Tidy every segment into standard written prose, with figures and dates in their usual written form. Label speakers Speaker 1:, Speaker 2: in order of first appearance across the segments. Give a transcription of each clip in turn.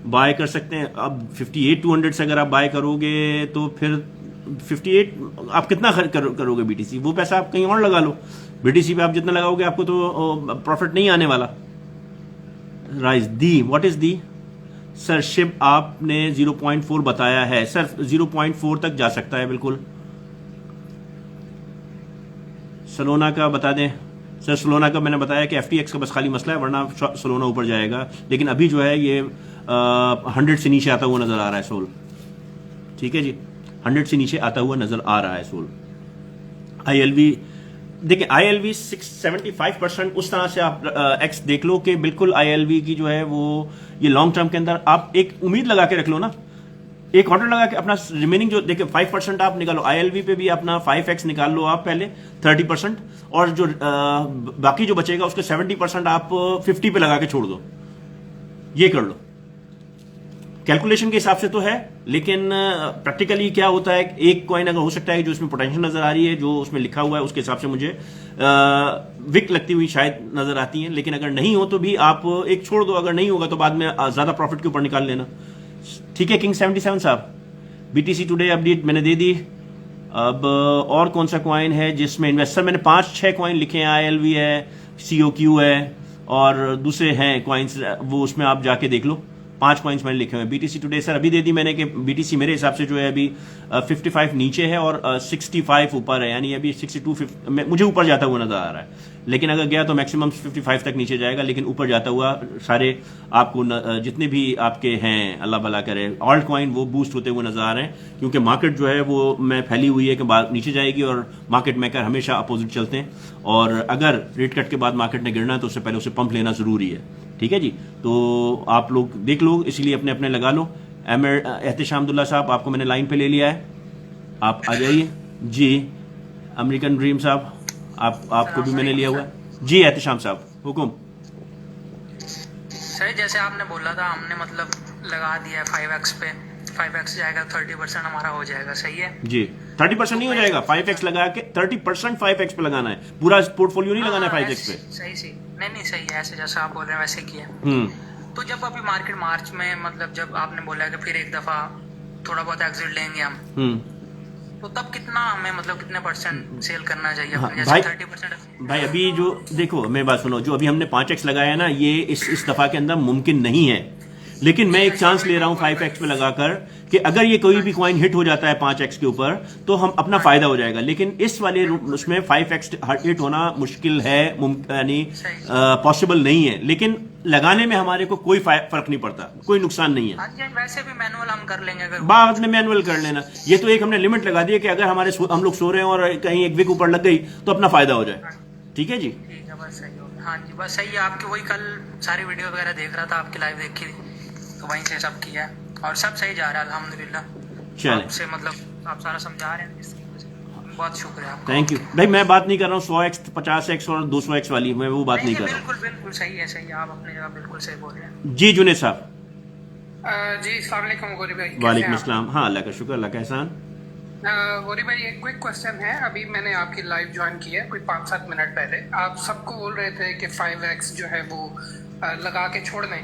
Speaker 1: Bye कर सकते हैं। अब 58,200 से अगर आप बाय करोगे तो फिर 58 आप कितना खर्च करोगे बीटीसी, वो पैसा आप कहीं और लगा लो। बीटीसी पे आप जितना लगाओगे आपको तो प्रॉफिट नहीं आने वाला। Rise the, what is the sir? Ship आपने 0.4 बताया है सर, 0.4 तक जा सकता है बिल्कुल। सोलोना का बता दें सर। सोलोना का मैंने बताया कि FTX का बस खाली मसला है, वरना सोलोना ऊपर जाएगा। लेकिन अभी जो है ये 100 से नीचे आता हुआ नजर आ रहा है सोल। ठीक है जी, 100 से नीचे आता हुआ नजर आ रहा है सोल। ILV देखिए, ILV 675% उस तरह से आप एक्स देख लो कि बिल्कुल ILV की जो है वो ये लॉन्ग टर्म के अंदर आप एक उम्मीद लगा के रख लो ना, एक ऑर्डर लगा के अपना रिमेनिंग जो देखिए 5% आप निकालो। ILV पे भी अपना 5x निकाल लो आप पहले 30%, और जो बाकी जो बचेगा उसके 70% आप 50 पे लगा के छोड़ दो। ये कर लो, कैलकुलेशन के हिसाब से तो है, लेकिन प्रैक्टिकली क्या होता है, एक कॉइन अगर हो सकता है जो इसमें पोटेंशियल नजर आ रही है, जो उसमें लिखा हुआ है उसके हिसाब से मुझे विक लगती हुई शायद नजर आती है। लेकिन अगर नहीं हो तो भी आप एक छोड़ दो, अगर नहीं होगा तो बाद में ज्यादा प्रॉफिट के ऊपर निकाल लेना। ठीक है किंग 77 साहब, BTC टुडे अपडेट मैंने दे दी। अब और कौन सा कॉइन है जिसमें इन्वेस्टर, मैंने 5-6 कॉइन लिखे हैं। ILV है, COQ है, और दूसरे हैं कॉइन्स, वो उसमें आप जाके देख लो। 5 कॉइन्स मैंने लिखे हुए हैं। BTC टुडे सर अभी दे दी मैंने कि BTC मेरे हिसाब से जो है अभी 55 नीचे है और 65 ऊपर है, यानी अभी 62 मुझे ऊपर जाता हुआ नजर आ रहा है। लेकिन अगर गया तो मैक्सिमम 55 तक नीचे जाएगा, लेकिन ऊपर जाता हुआ सारे आपको जितने भी आपके हैं, अल्लाह भला करे, ऑल्ट कॉइन वो बूस्ट होते हुए नजर आ रहे हैं, क्योंकि मार्केट जो है वो में फैली हुई है कि नीचे जाएगी, और मार्केट मेकर हमेशा अपोजिट चलते हैं, और अगर रेट कट के बाद मार्केट ने गिरना है तो उससे पहले उसे पंप लेना जरूरी है। ठीक है जी, तो आप लोग देख लो, इसीलिए अपने अपने लगा लो। एहतशामुल्लाह साहब आपको मैंने लाइन पे ले लिया है, आप आ जाइए जी। अमेरिकन ड्रीम साहब आपको भी मैंने लिया हुआ है जी। एहतशाम साहब हुकुम।
Speaker 2: सर जैसे आपने बोला था, हमने मतलब लगा दिया है 5x पे, 5x जाएगा 30% हमारा हो जाएगा, सही है जी।
Speaker 1: 30% नहीं हो जाएगा, 5x लगा के 30% 5x पे लगाना है, पूरा पोर्टफोलियो नहीं लगाना है 5x पे।
Speaker 2: सही नहीं सही है, ऐसे जैसा आप बोल रहे हैं वैसे किया। तो जब अभी मार्केट मार्च में, मतलब जब आपने बोला कि फिर एक दफा थोड़ा बहुत एग्जिट लेंगे हम, तो तब कितना हमें मतलब कितने % सेल करना चाहिए?
Speaker 1: हाँ, भाई
Speaker 2: 30%
Speaker 1: भाई अभी जो देखो, मेरी बात सुनो, जो अभी हमने 5x लगाया ना, ये इस दफा के अंदर मुमकिन नहीं है, लेकिन मैं एक चांस ले रहा हूं 5x पे लगाकर कि अगर ये कोई भी कॉइन हिट हो जाता है 5x के ऊपर तो हम अपना फायदा हो जाएगा। लेकिन इस वाले उसमें 5x हिट होना मुश्किल है, यानी पॉसिबल नहीं है, लेकिन लगाने में हमारे को कोई फर्क नहीं पड़ता, कोई नुकसान नहीं है।
Speaker 2: वैसे भी मैनुअल हम कर लेंगे, अगर
Speaker 1: बाद में मैनुअल कर लेना। ये तो एक हमने लिमिट लगा दी है कि अगर हम लोग सो रहे हैं और कहीं एक विक ऊपर लग गई तो अपना फायदा हो जाए। ठीक है जी,
Speaker 2: ठीक है, बस सही हो गया। हाँ जी, बस सही है। आपकी वही कल सारी वीडियो वगैरह देख रहा था, आपकी लाइव देखी थी, तो वहीं से सब किया है और सब सही जा रहा है अल्हम्दुलिल्लाह।
Speaker 1: चले
Speaker 2: आपसे मतलब आप सारा समझा रहे हैं, बहुत शुक्रिया आपका।
Speaker 1: थैंक यू भाई। मैं बात नहीं कर रहा हूँ 100x 50x और 200x वाली, मैं वो बात नहीं कर रहा हूँ।
Speaker 2: बिल्कुल सही है, आप अपनी जगह बिल्कुल सही बोल रहे हैं
Speaker 1: जी। जुनेद साहब
Speaker 3: जी, अस्सलाम वालेकुम गौरी भाई।
Speaker 1: वालेकुम अस्सलाम। हाँ, अल्लाह का शुक्र, अल्लाह का एहसान।
Speaker 3: गौरी भाई एक क्विक क्वेश्चन है, अभी मैंने आपकी लाइव ज्वाइन की है कोई 5-7 मिनट पहले, आप सबको बोल रहे थे कि 5x जो है वो लगा के छोड़ दें।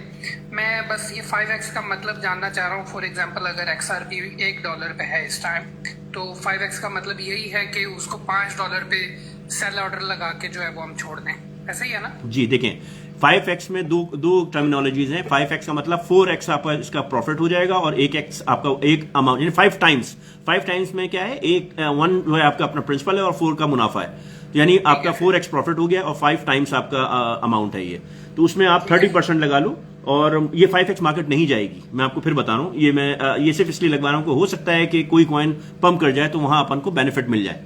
Speaker 3: मैं बस ये 5x का मतलब जानना चाह रहा हूँ। फॉर एग्जांपल अगर XRP $1 पे है इस टाइम, तो 5x का मतलब यही है कि उसको $5 पे सेल ऑर्डर लगा के जो है वो हम छोड़ दें, ऐसा ही है ना?
Speaker 1: जी देखें, 5x में दो टर्मिनोलॉजीज हैं। 5x का मतलब 4x आपका इसका प्रॉफिट हो जाएगा, और 1x आपका एक अमाउंट, यानी 5 टाइम्स में क्या है, 1 जो है आपका अपना प्रिंसिपल है और 4 का मुनाफा है, यानी आपका 4x प्रॉफिट हो गया और 5 टाइम्स आपका अमाउंट है ये। तो उसमें आप 30% लगा लो, और ये 5x मार्केट नहीं जाएगी, मैं आपको फिर बता रहा हूं। ये सिर्फ इसलिए लगवा रहा हूं कि हो सकता है कि कोई कॉइन पंप कर जाए तो वहां अपन को बेनिफिट मिल जाए।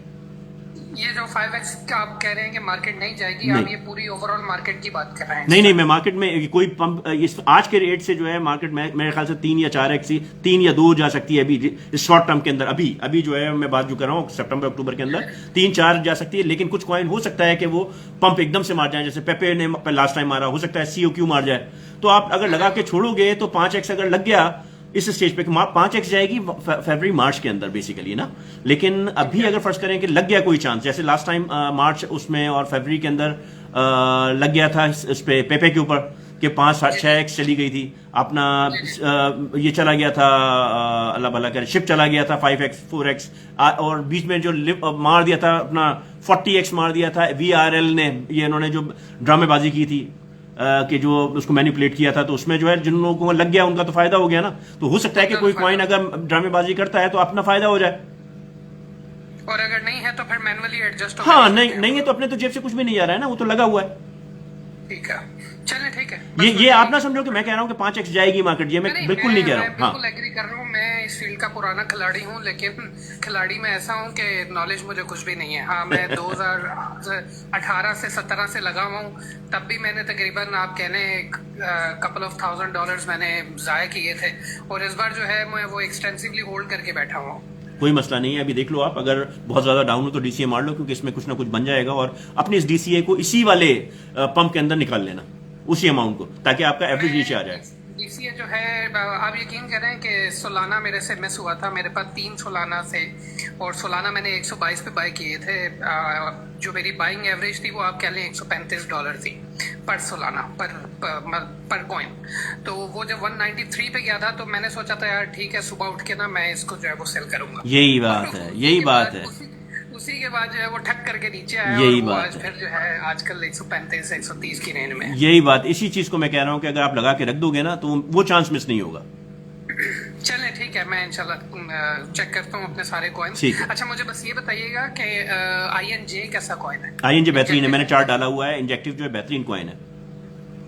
Speaker 3: ये जो 5x का आप कह रहे हैं कि मार्केट नहीं जाएगी, आप ये पूरी ओवरऑल मार्केट की बात कर रहे हैं?
Speaker 1: नहीं, मैं मार्केट में कोई पंप आज के रेट से जो है मार्केट में मेरे ख्याल से 3 या 4x, 3 या 2 जा सकती है अभी इस शॉर्ट टर्म के अंदर। अभी जो है मैं बात जो कर रहा हूँ सितंबर अक्टूबर के अंदर 3-4 जा सकती है, लेकिन कुछ कॉइन हो सकता है कि वो पंप एकदम से मार जाए, जैसे पेपे ने लास्ट टाइम मारा, हो सकता है COQ मार जाए। तो आप अगर लगा के छोड़ोगे तो 5x अगर लग गया इस स्टेज पे, 5x जाएगी फरवरी मार्च के अंदर बेसिकली ना। लेकिन अभी अगर फर्ज करें कि लग गया कोई चांस, जैसे लास्ट टाइम मार्च उसमें और फरवरी के अंदर लग गया था इस पे पेपे के ऊपर, कि 5-6x चली गई थी अपना, ये चला गया था, अल्लाह भला करे, शिप चला गया था 5x 4x, और बीच में जो मार दिया था अपना 40x मार दिया था VRL ने, ये इन्होंने जो ड्रामेबाजी की थी कि जो उसको मैनिपुलेट किया था, तो उसमें जो है जिन लोगों को लग गया उनका तो फायदा हो गया ना। तो हो सकता है कि कोई कॉइन अगर ड्रामेबाजी करता है तो अपना फायदा हो जाए,
Speaker 3: और अगर नहीं है तो फिर मैनुअली एडजस्ट।
Speaker 1: हाँ, नहीं है तो अपने तो जेब से कुछ भी नहीं जा रहा है ना, वो तो लगा हुआ है।
Speaker 3: ठीक है, चलें, ठीक है।
Speaker 1: ये आप ना समझो कि मैं कह रहा हूँ कि 5x जाएगी मार्केट, ये मैं बिल्कुल नहीं कह रहा हूँ।
Speaker 3: बिल्कुल एग्री कर रहा हूँ, मैं इस फील्ड का पुराना खिलाड़ी हूँ, लेकिन खिलाड़ी में ऐसा हूँ कि नॉलेज मुझे कुछ भी नहीं है। हाँ, मैं 2018 से 17 से लगा हुआ हूँ, तब भी मैंने तकरीबन आप कहने couple of $1,000 मैंने ज़ाया किए थे, और इस बार जो है मैं वो एक्सटेंसिवली होल्ड करके बैठा हुआ हूँ।
Speaker 1: कोई मसला नहीं है, अभी देख लो आप, अगर बहुत ज्यादा डाउन हो तो DCA मार लो, क्योंकि इसमें कुछ ना कुछ बन जाएगा, और अपने इस DCA को इसी वाले पंप के अंदर निकाल लेना, उसी अमाउंट को, ताकि आपका एवरेज नीचे आ जाए।
Speaker 3: DCA जो है, आप यकीन करें कि सोलाना मेरे से मिस हुआ था, मेरे पास 3 सोलाना से, और सोलाना मैंने 122 पे बाय किए थे। जो मेरी बाइंग एवरेज थी वो आप कह लें $135 थी पर सोलाना, पर कॉइन। तो वो जब 193 पे गया था तो मैंने सोचा था यार ठीक है, सुबह उठ के ना मैं इसको जो है वो सेल करूंगा।
Speaker 1: यही बात है, यही बात है।
Speaker 3: उसी के बाद जो है वो ठक करके नीचे आया,
Speaker 1: यही
Speaker 3: और वो
Speaker 1: बात
Speaker 3: आज फिर जो है आजकल 135-130 की रेंज में।
Speaker 1: यही बात, इसी चीज को मैं कह रहा हूँ कि अगर आप लगा के रख दोगे ना तो वो चांस मिस नहीं होगा।
Speaker 3: चलें, ठीक है, मैं इंशाल्लाह चेक करता हूँ अपने सारे कॉइन। अच्छा, मुझे बस ये बताइएगा कि INJ कैसा कॉइन है?
Speaker 1: INJ बेहतरीन है, मैंने चार्ट डाला हुआ है। इंजेक्टिव जो है बेहतरीन कॉइन है,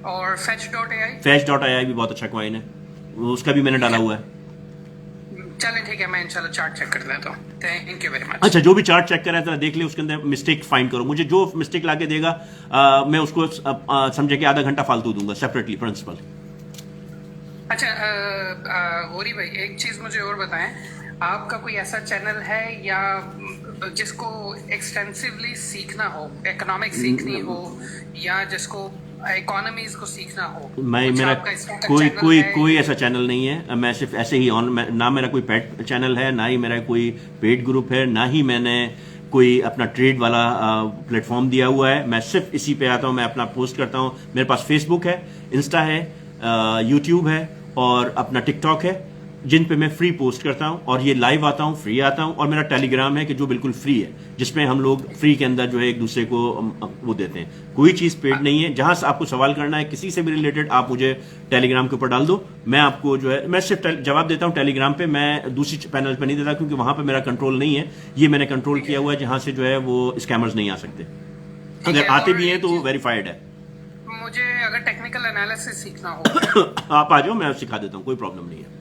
Speaker 3: और Fetch.ai?
Speaker 1: Fetch.ai भी बहुत अच्छा कॉइन है, उसका भी मैंने डाला हुआ है।
Speaker 3: चलें, ठीक है, मैं इंशाल्लाह चार्ट चेक कर लेता हूँ। Thank you very much.
Speaker 1: अच्छा, जो भी चार्ट चेक करा है जरा देख ले, उसके अंदर मिस्टेक फाइंड करो। मुझे जो मिस्टेक लाके देगा मैं उसको समझे कि आधा घंटा फालतू दूंगा, सेपरेटली प्रिंसिपल।
Speaker 3: अच्छा, गौरी भाई, एक चीज मुझे और बताएं, आपका कोई ऐसा चैनल है या जिसको एक्सटेंसिवली सीखना हो, इकोनॉमिक्स सीखनी हो, या जिसको इकोनॉमीज को सीखना हो?
Speaker 1: मेरा कोई ऐसा चैनल नहीं है। मैं सिर्फ ऐसे ही ना मेरा कोई पेड चैनल है, ना ही मेरा कोई पेड ग्रुप है, ना ही मैंने कोई अपना ट्रेड वाला प्लेटफॉर्म दिया हुआ है। मैं सिर्फ इसी पे आता हूँ, मैं अपना पोस्ट करता हूँ। मेरे पास फेसबुक है, इंस्टा है, यूट्यूब है और अपना टिकटॉक है, जिन पे मैं फ्री पोस्ट करता हूं, और ये लाइव आता हूं, फ्री आता हूं। और मेरा टेलीग्राम है कि जो बिल्कुल फ्री है, जिसमें हम लोग फ्री के अंदर जो है एक दूसरे को वो देते हैं। कोई चीज पेड नहीं है। जहां से आपको सवाल करना है किसी से भी रिलेटेड, आप मुझे टेलीग्राम के ऊपर डाल दो, मैं आपको जो है, मैं सिर्फ जवाब देता हूं टेलीग्राम पे, मैं दूसरी पैनल पे नहीं देता, क्योंकि वहां पे मेरा कंट्रोल नहीं है। ये मैंने कंट्रोल किया हुआ है जहां से जो है वो स्कैमर्स नहीं आ सकते। अगर आते भी हैं तो वेरीफाइड है।
Speaker 3: मुझे अगर टेक्निकल एनालिसिस सीखना हो
Speaker 1: आप आ जाओ, मैं सिखा देता हूँ, कोई प्रॉब्लम नहीं है।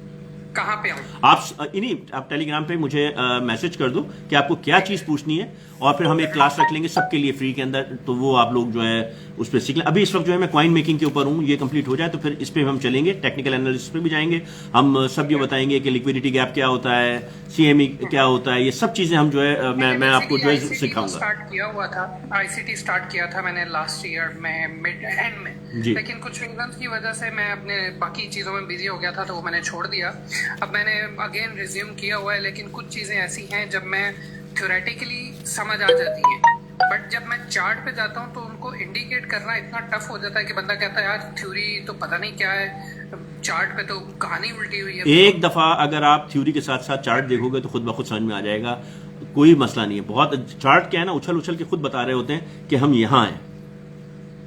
Speaker 3: कहाँ पे हूँ?
Speaker 1: आप टेलीग्राम पे मुझे मैसेज कर दो कि आपको क्या चीज पूछनी है, और फिर हम एक क्लास रख लेंगे सबके लिए फ्री के अंदर, तो वो आप लोग जो है उस पर सीख लें। अभी इस वक्त जो है मैं कॉइन मेकिंग के ऊपर हूँ, ये कंप्लीट हो जाए तो फिर इस पे हम चलेंगे, टेक्निकल एनालिसिस पे भी जाएंगे। हम सब ये बताएंगे कि लिक्विडिटी गैप क्या होता है, CME क्या होता है, ये सब चीजें हम जो है मैं आपको जो है सिखाऊंगा।
Speaker 3: स्टार्ट किया हुआ था, ICT स्टार्ट किया था मैंने लास्ट ईयर में, मिड एंड में, लेकिन कुछ रीजंस की वजह से मैं अपने बाकी चीजों में बिजी हो गया था, तो वो मैंने छोड़ दिया। अब मैंने अगेन रिज्यूम किया हुआ है, लेकिन कुछ चीजें ऐसी हैं जब मैं थ्योरेटिकली समझ आ जाती हैं, बट जब मैं चार्ट पे जाता हूँ तो उनको इंडिकेट करना इतना टफ हो जाता है कि बंदा कहता है यार थ्योरी तो पता नहीं क्या है, चार्ट पे तो कहानी उल्टी हुई है।
Speaker 1: एक दफा अगर आप थ्योरी के साथ साथ चार्ट देखोगे तो खुद ब खुद समझ में आ जाएगा, कोई मसला नहीं है। बहुत चार्ट क्या है ना, उछल उछल के खुद बता रहे होते हैं कि हम यहाँ हैं।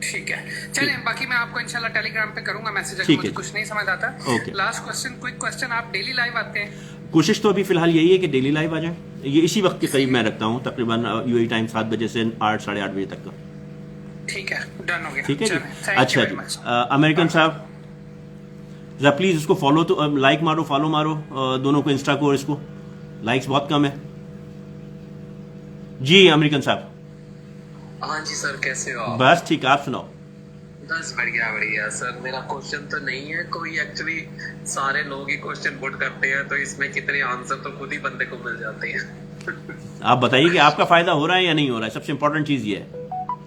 Speaker 3: ठीक है, चलें, बाकी मैं आपको इंशाल्लाह टेलीग्राम पे करूंगा मैसेज अगर मुझे कुछ नहीं समझ आता। लास्ट क्वेश्चन, क्विक क्वेश्चन, आप डेली लाइव आते हैं?
Speaker 1: कोशिश तो अभी फिलहाल यही है कि डेली लाइव आ जाए। ये इसी वक्त के करीब मैं रखता हूँ, तकरीबन UAE टाइम 7 बजे से 8 साढ़े 8 बजे तक का।
Speaker 3: ठीक है, डन हो गया।
Speaker 1: ठीक है जी, अच्छा जी। अमेरिकन साहब जरा प्लीज इसको फॉलो तो लाइक मारो, फॉलो मारो दोनों को, इंस्टा को, और इसको लाइक्स बहुत कम है जी। अमेरिकन साहब।
Speaker 4: हाँ जी सर, कैसे हो आप?
Speaker 1: बस ठीक, आप सुनाओ।
Speaker 4: बस बढ़िया बढ़िया सर। मेरा क्वेश्चन तो नहीं है कोई, एक्चुअली सारे लोग ही क्वेश्चन पुट करते हैं, तो इसमें कितने आंसर तो खुद ही बंदे को मिल जाते हैं।
Speaker 1: आप बताइए कि आपका फायदा हो रहा है या नहीं हो रहा है, सबसे इम्पोर्टेंट चीज ये है।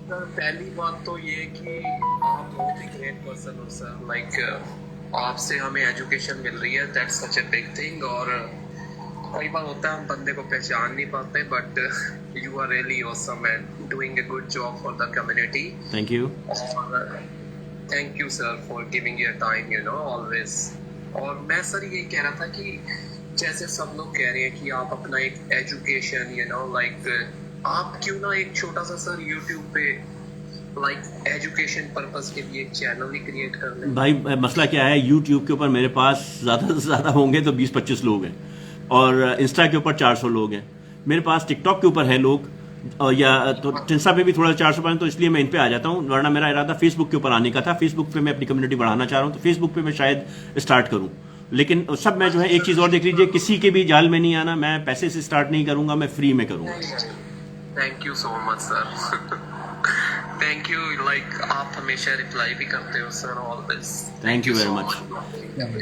Speaker 4: सर पहली बात तो ये कि आप बहुत ही ग्रेट पर्सन हो सर, लाइक आपसे हमें एजुकेशन मिल रही है, that's such a big thing. और कई बार होता है हम बंदे को पहचान नहीं पाते, but you are really awesome and doing a good job for the community.
Speaker 1: Thank you.
Speaker 4: और thank you sir for giving your time, you know, always. और मैं सर ये कह रहा था कि जैसे सब लोग कह रहे हैं कि आप अपना एक एजुकेशन, यू नो, लाइक आप क्यों ना एक छोटा सा सर यूट्यूब पे लाइक एजुकेशन पर्पस के लिए एक चैनल ही क्रिएट कर लें।
Speaker 1: भाई मसला क्या है, यूट्यूब के ऊपर मेरे पास ज़्यादा से ज़्यादा होंगे तो 20-25 लोग हैं, और इंस्टा के ऊपर 400 लोग हैं। मेरे पास टिकटॉक के ऊपर है लोग, या तो इंस्टा पे भी थोड़ा 400 पाए, तो इसलिए मैं इन पे आ जाता हूँ, वरना मेरा इरादा फेसबुक के ऊपर आने का था। फेसबुक पे मैं अपनी कम्युनिटी बढ़ाना चाह रहा हूँ, तो फेसबुक पे मैं शायद स्टार्ट करूँ। लेकिन सब मैं जो है, एक चीज़ और देख लीजिए, किसी के भी जाल में नहीं आना, मैं पैसे से स्टार्ट नहीं करूँगा, मैं फ्री में करूँगा।
Speaker 4: Thank you so much sir. Thank you, like आप हमेशा रिप्लाई भी करते हो sir, always.
Speaker 1: Thank you very much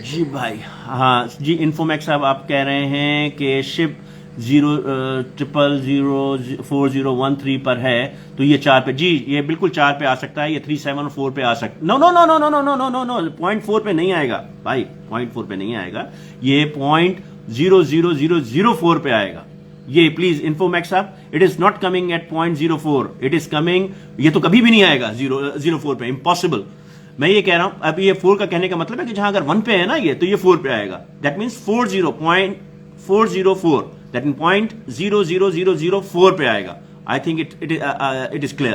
Speaker 1: जी भाई। हाँ जी, इन्फोमैक्स साहब आप कह रहे हैं कि शिप 0004013 पर है, तो ये 4 पे, जी ये बिल्कुल 4 पे आ सकता है, ये 37 और 4 पे आ सकता। No no no no no no no no no no, 0.4 पे नहीं आएगा भाई, 0.4 पे नहीं आएगा, ये 0.00004 पे आएगा। ये प्लीज इन्फोमैक्स साहब, it is not coming at 0.04, it is coming, ये तो कभी भी नहीं आएगा 0.04 पे, इम्पॉसिबल। मैं ये कह रहा हूं, अब ये 4 का कहने का मतलब है कि जहां अगर 1 पे है ना ये, तो ये 4 पे आएगा। दैट मीन्स 40.404, दैट मीन 0.00004 पे आएगा। I think it is clear.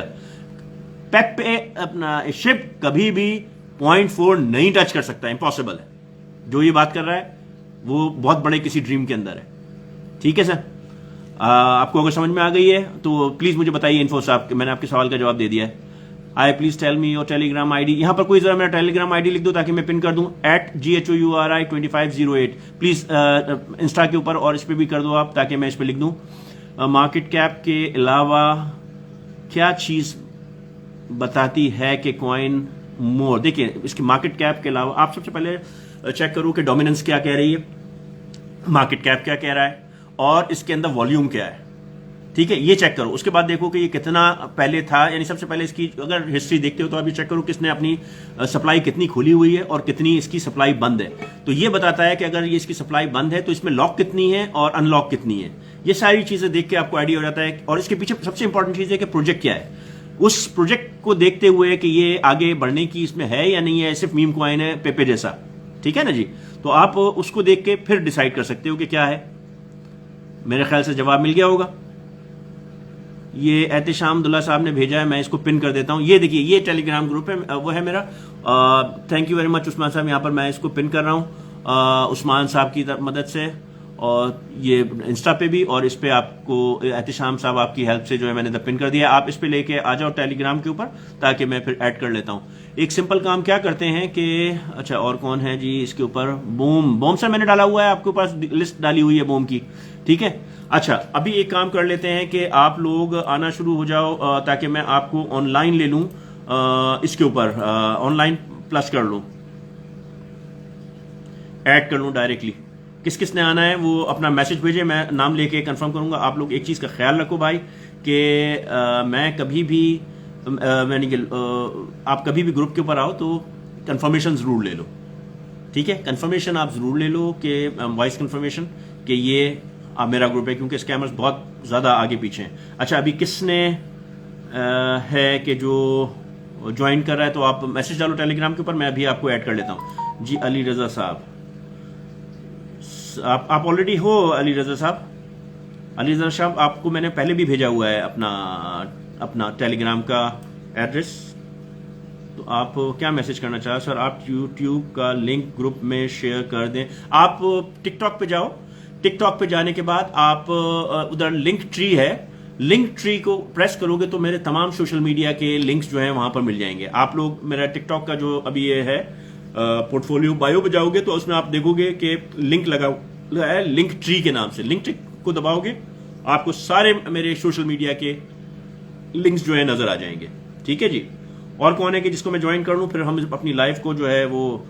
Speaker 1: पेप पे अपना शिप कभी भी 0.4 नहीं टच कर सकता, इम्पॉसिबल है। जो ये बात कर रहा है वो बहुत बड़े किसी ड्रीम के अंदर है। ठीक है सर, आपको अगर समझ में आ गई है तो प्लीज मुझे बताइए इन्फो साहब, मैंने आपके सवाल का जवाब दे दिया है। I please tell me your Telegram ID, यहां पर कोई जरा मेरा टेलीग्राम आईडी लिख दो ताकि मैं पिन कर दूं, @GHOURI2508। प्लीज इंस्टा के ऊपर और इस पे भी कर दो आप, ताकि मैं इस पे लिख दूं। मार्केट कैप के अलावा क्या चीज बताती है कि कॉइन मोर, देखिए इसकी मार्केट कैप के अलावा आप सबसे पहले चेक करो कि डोमिनेंस क्या कह रही है, मार्केट कैप क्या कह रहा है, और इसके अंदर वॉल्यूम क्या है। ठीक है, ये चेक करो। उसके बाद देखो कि ये कितना पहले था, यानी सबसे पहले इसकी अगर हिस्ट्री देखते हो तो अभी चेक करो किसने अपनी सप्लाई कितनी खुली हुई है और कितनी इसकी सप्लाई बंद है। तो ये बताता है कि अगर ये इसकी सप्लाई बंद है तो इसमें लॉक कितनी है और अनलॉक कितनी है। ये सारी चीजें देख के आपको आइडिया हो जाता है। और इसके पीछे सबसे इंपॉर्टेंट चीज है कि प्रोजेक्ट क्या है, उस प्रोजेक्ट को देखते हुए कि ये आगे बढ़ने की इसमें है या नहीं है, सिर्फ मीम कॉइन है पेपे जैसा। ठीक है ना जी, तो आप उसको देख के फिर डिसाइड कर सकते हो कि क्या है। मेरे ख्याल से जवाब मिल गया होगा। ये एहतिशाम दुल्ला साहब ने भेजा है, मैं इसको पिन कर देता हूं। ये देखिए, ये टेलीग्राम ग्रुप है, वो है मेरा। Thank you very much Usman साहब, यहां पर मैं इसको पिन कर रहा हूं उस्मान साहब की मदद से, और ये इंस्टा पे भी, और इस पे आपको एहतिशाम साहब आपकी हेल्प से जो है मैंने पिन कर दिया। आप इस पे लेके आ जाओ टेलीग्राम के ऊपर, ताकि मैं फिर ऐड कर लेता हूं। एक सिंपल काम क्या करते हैं कि, अच्छा और कौन है जी इसके ऊपर, बूम सर मैंने डाला हुआ है, आपके पास लिस्ट डाली हुई है बूम की। ठीक है, अच्छा अभी एक काम कर लेते हैं कि आप लोग आना शुरू हो जाओ, ताकि मैं आपको ऑनलाइन ले लूं, इसके ऊपर ऑनलाइन प्लस कर लूं, ऐड कर लूं डायरेक्टली। किस किस ने आना है वो अपना मैसेज भेजे, मैं नाम लेके कंफर्म करूंगा। आप लोग एक चीज का ख्याल रखो भाई कि मैं कभी भी आप कभी भी ग्रुप के ऊपर आओ तो कंफर्मेशन जरूर ले लो। ठीक है, कंफर्मेशन आप जरूर ले लो कि वॉइस कंफर्मेशन कि ये मेरा ग्रुप है, क्योंकि स्कैमर्स बहुत ज्यादा आगे पीछे हैं। अच्छा अभी किसने है कि जो ज्वाइन कर रहा है, तो आप मैसेज डालो टेलीग्राम के ऊपर, मैं अभी आपको ऐड कर लेता हूं जी। अली रजा साहब, आप ऑलरेडी हो अली रजा साहब। अली रजा साहब आपको मैंने पहले भी भेजा हुआ है अपना टेलीग्राम का एड्रेस। तो आप क्या मैसेज करना चाह, सर आप यूट्यूब का लिंक ग्रुप में शेयर कर दें। आप टिकटॉक पे जाओ, टिकटॉक पे जाने के बाद आप उधर लिंक ट्री है, लिंक ट्री को प्रेस करोगे तो मेरे तमाम सोशल मीडिया के लिंक्स जो हैं वहां पर मिल जाएंगे। आप लोग मेरा टिकटॉक का जो अभी ये है पोर्टफोलियो बायो पे जाओगे तो उसमें आप देखोगे कि लिंक लगा है लिंक ट्री के नाम से। लिंक ट्री को दबाओगे आपको सारे मेरे सोशल मीडिया के लिंक्स जो है नजर आ जाएंगे। ठीक है जी, और कौन है कि जिसको मैं ज्वाइन कर लूं, फिर हम अपनी लाइफ को जो है वो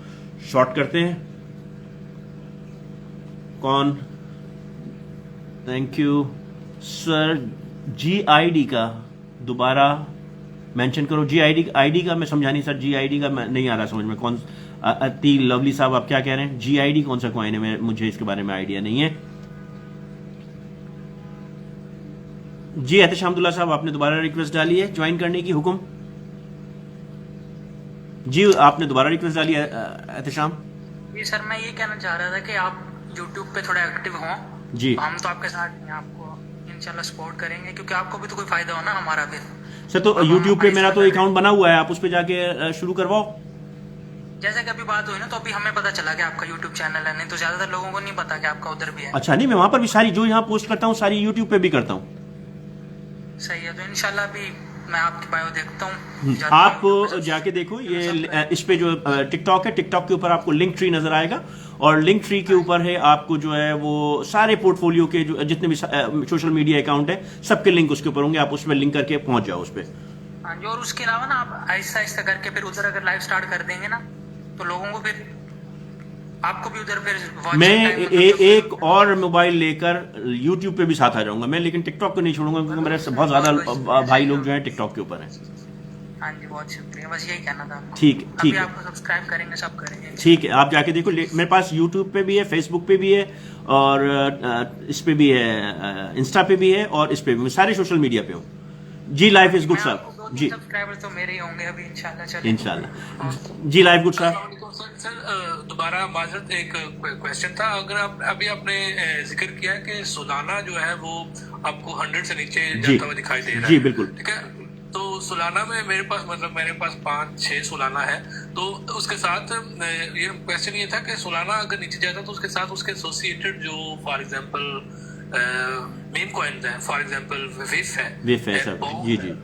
Speaker 1: शॉर्ट करते हैं। कौन, थैंक यू सर। GID का दोबारा मेंशन करो। GID का मैं समझा नहीं सर, GID का नहीं आ रहा समझ में। कौन, अति लवली साहब आप क्या कह रहे हैं, GID कौन सा कॉइन है, मुझे इसके बारे में आइडिया नहीं है जी। एहतिशाम दुल्ला साहब आपने दोबारा रिक्वेस्ट डाली है ज्वाइन करने की, हुक्म जी आपने दोबारा रिक्वेस्ट डाली है एहतशाम?
Speaker 2: जी सर, मैं ये कहना चाह रहा था कि आप यूट्यूब पे थोड़ा एक्टिव हों।
Speaker 1: जी
Speaker 2: हम तो आपके साथ हैं, आपको इंशाल्लाह सपोर्ट करेंगे, क्योंकि आपको भी तो कोई फायदा हो ना हमारा भी।
Speaker 1: सर, तो यूट्यूब पे मेरा तो अकाउंट बना हुआ है, आप उस पे जाके शुरू करवाओ।
Speaker 2: जैसे कि अभी बात हुई ना, तो अभी हमें पता चला कि आपका यूट्यूब चैनल है, नहीं तो ज्यादातर लोगों को नहीं पता कि आपका उधर भी है।
Speaker 1: अच्छा, नहीं मैं वहां पर भी सारी जो यहाँ पोस्ट करता हूँ सारी यूट्यूब पे भी करता हूँ।
Speaker 2: सही है, तो इंशाल्लाह अभी मैं आपकी बायो देखता हूँ।
Speaker 1: आप जाके देखो, ये इस पे जो टिकटॉक है, टिकटॉक के ऊपर आपको लिंक ट्री नजर आएगा, और लिंक ट्री के ऊपर है आपको जो है वो सारे पोर्टफोलियो के जो जितने भी सोशल मीडिया अकाउंट है सबके लिंक उसके ऊपर होंगे, आप उसमें लिंक करके पहुंच जाओ उस पर।
Speaker 2: हाँ जी, और उसके अलावा ना आप आहिस्ता आहिस्ता करके फिर उधर अगर लाइव स्टार्ट कर देंगे ना, तो लोगों को फिर आपको भी उधर फिर watching
Speaker 1: मैं
Speaker 2: time मतलब
Speaker 1: एक और मोबाइल लेकर यूट्यूब पे भी साथ आ जाऊंगा मैं, लेकिन टिकटॉक को नहीं छोड़ूंगा क्योंकि मेरे बहुत ज्यादा भाई लोग जो है टिकटॉक के ऊपर हैं।
Speaker 2: हाँ जी, बहुत शुक्रिया, बस यही कहना था आपको।
Speaker 1: ठीक
Speaker 2: अभी
Speaker 1: है,
Speaker 2: आपको सब्सक्राइब करेंगे, सब करेंगे।
Speaker 1: ठीक है, आप जाके देखो। मेरे पास यूट्यूब पे भी है, फेसबुक पे भी है, और इस पे भी है, इंस्टा पे भी है, और इस पे भी, मैं सारे सोशल मीडिया पे हूँ। जी लाइफ इज गुड सर। जी
Speaker 2: सब्सक्राइबर तो मेरे ही होंगे अभी इंशाल्लाह। चलिए
Speaker 1: इंशाल्लाह। जी लाइफ गुड सर।
Speaker 4: सर दोबारा माजरत एक क्वेश्चन था। अगर आप अभी आपने जिक्र किया है कि सोलाना जो है वो आपको 100 से नीचे जाता हुआ दिखाई दे रहा है।
Speaker 1: जी बिल्कुल,
Speaker 4: ठीक है। तो सोलाना में मेरे पास 5-6 सोलाना है। तो उसके साथ ये क्वेश्चन ये था कि सोलाना अगर नीचे जाता तो उसके साथ उसके एसोसिएटेड जो फॉर एग्जांपल मीम कॉइन्स हैं, फॉर एग्जांपल विफ है
Speaker 1: सर। जी जी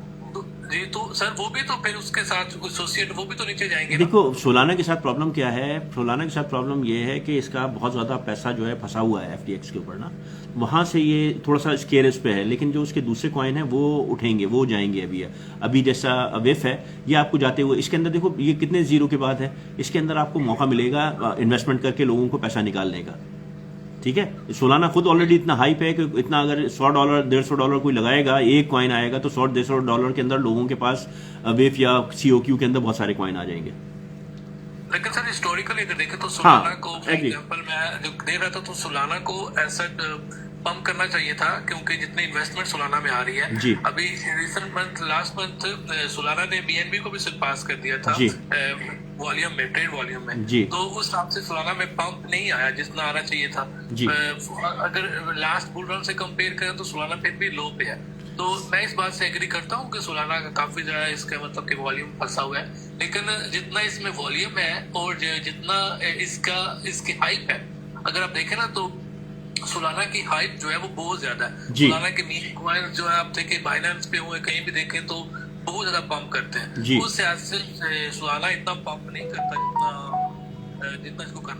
Speaker 4: जी, तो सर वो भी तो फिर उसके साथ एसोसिएट वो भी तो नीचे जाएंगे।
Speaker 1: देखो, सोलाना के साथ प्रॉब्लम क्या है, सोलाना के साथ प्रॉब्लम ये है कि इसका बहुत ज्यादा पैसा जो है फंसा हुआ है FTX के ऊपर ना, वहां से ये थोड़ा सा स्केयर इस पे है, लेकिन जो उसके दूसरे कॉइन है वो उठेंगे, वो जाएंगे। अभी जैसा वेफ है, ये आपको जाते हुए इसके अंदर देखो ये कितने जीरो के बाद है, इसके अंदर आपको मौका मिलेगा इन्वेस्टमेंट करके लोगों को पैसा निकालने का। ठीक है, सोलाना खुद ऑलरेडी इतना हाइप है कि इतना अगर $100 $150 कोई लगाएगा, एक कॉइन आएगा तो $100-150 के अंदर लोगों के पास वेफ या COQ के अंदर बहुत सारे कॉइन आ जाएंगे।
Speaker 4: लेकिन सर हिस्टोरिकली अगर देखें तो सोलाना को फॉर
Speaker 1: agree।
Speaker 4: एग्जांपल मैं जो दे रहा था, तो सोलाना को ऐसा पंप करना चाहिए था, क्योंकि जितनी इन्वेस्टमेंट सोलाना में आ रही है
Speaker 1: जी।
Speaker 4: अभी recent month last month Solana ने BNB को भी सरपास कर दिया था
Speaker 1: जी।
Speaker 4: वॉल्यूम में, ट्रेड वॉल्यूम में।
Speaker 1: जी।
Speaker 4: तो उस हिसाब से सोलाना में पंप नहीं आया जितना आना चाहिए था।
Speaker 1: जी।
Speaker 4: अगर लास्ट बुल रन से कंपेयर करें तो सोलाना फिर भी लो पे है। तो मैं इस बात से एग्री करता हूँ कि सोलाना का काफी ज्यादा इसका मतलब कि वॉल्यूम फंसा हुआ है, लेकिन जितना इसमें वॉल्यूम है और जितना इसकी हाइप है, अगर आप देखें ना तो सोलाना की हाइप जो है वो बहुत ज्यादा है। सोलाना के मीम कॉइन जो है आप देखें बाइनेंस पे हुए, कहीं भी देखें तो बहुत ज्यादा पंप करते हैं। उस हिसाब से सोलाना इतना पंप नहीं करता जितना इसको करना